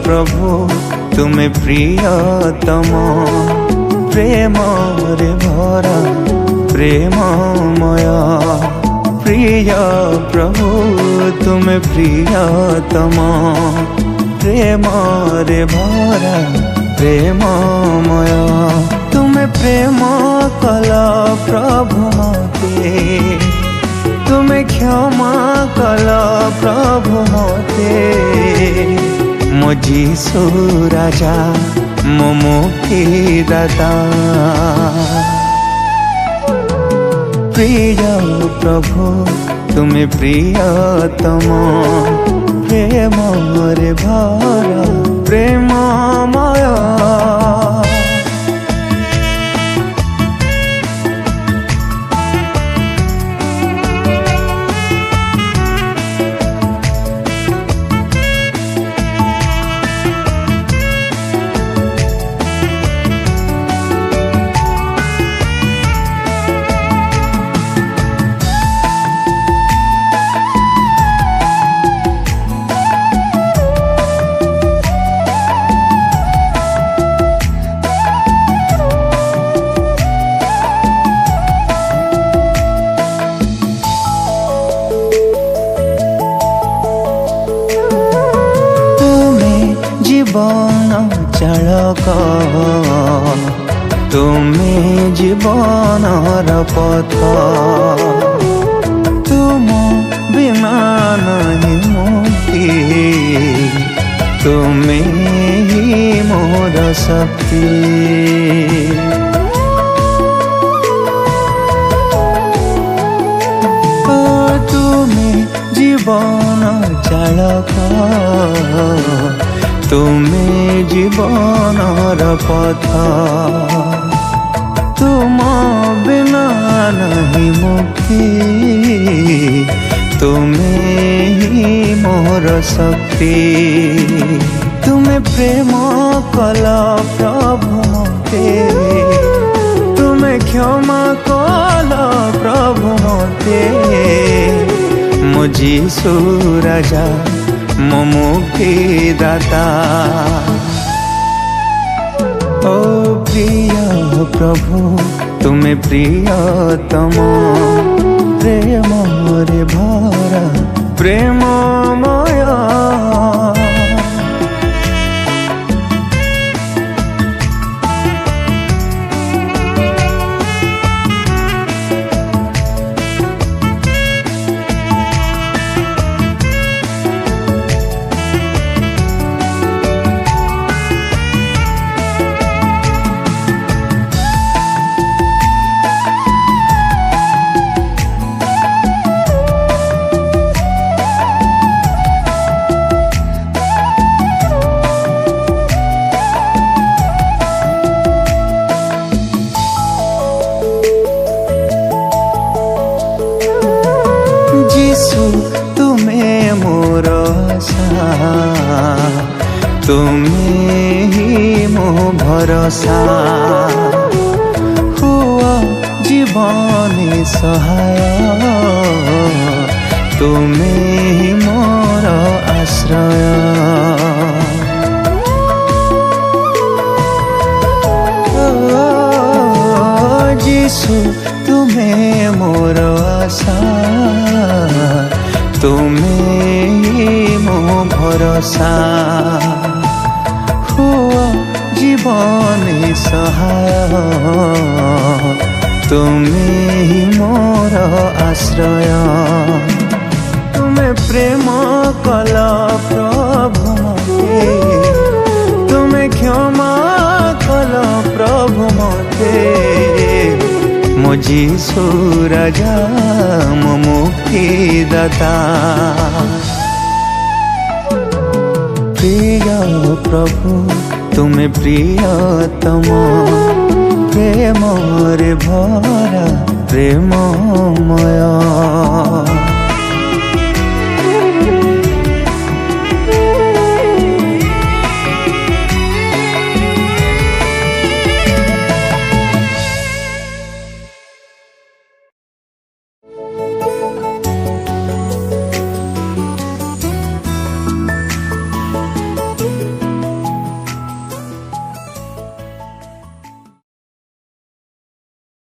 प्रभु तुमे प्रियतम, प्रेम रे भरा प्रेममय। प्रिय प्रभु तुमे प्रियतम, प्रेम रे भरा प्रेममय। तुमे प्रेम कल प्रभु मते, तुमे क्षमा कल प्रभु मते। मो जीसु राजा मो मुक्तिदाता, प्रिय प्रभु तुमे प्रियतम, प्रेम रे भरा प्रेममय। जीवन चालक तुमे जीवनर पथ, तुम बिना नहीं मुक्ति, तुमे ही मोर शक्ति। तुमे जीवन चालक तुमे जीवनर पथ, तुम बिना नहीं मुक्ति, तुमे ही मोर शक्ति। तुमे प्रेम कल प्रभु मते, तुमे क्षमा कल प्रभु मते। मो जीसु राजा मो मुक्तिदाता, ओ प्रिय प्रभु तुमे प्रियतम, प्रेम रे भरा प्रेममय। तुमे मोर आशा, तुमे ही मो भरोसा। हुआ जीवन सहाय, तुमे ही मोर आश्रय। जीसु तुमे मोर आशा, तुमे ही मो भरोसा। हुआ जीवन सहाय, तुमे ही मोर आश्रय। तुमे प्रेम कल प्रभु मते, तुमे क्षमा कल प्रभु मते। मो जीसु राजा मो मुक्तिदाता, प्रिय प्रभु तुमे प्रियतम, प्रेम रे भरा प्रेममय।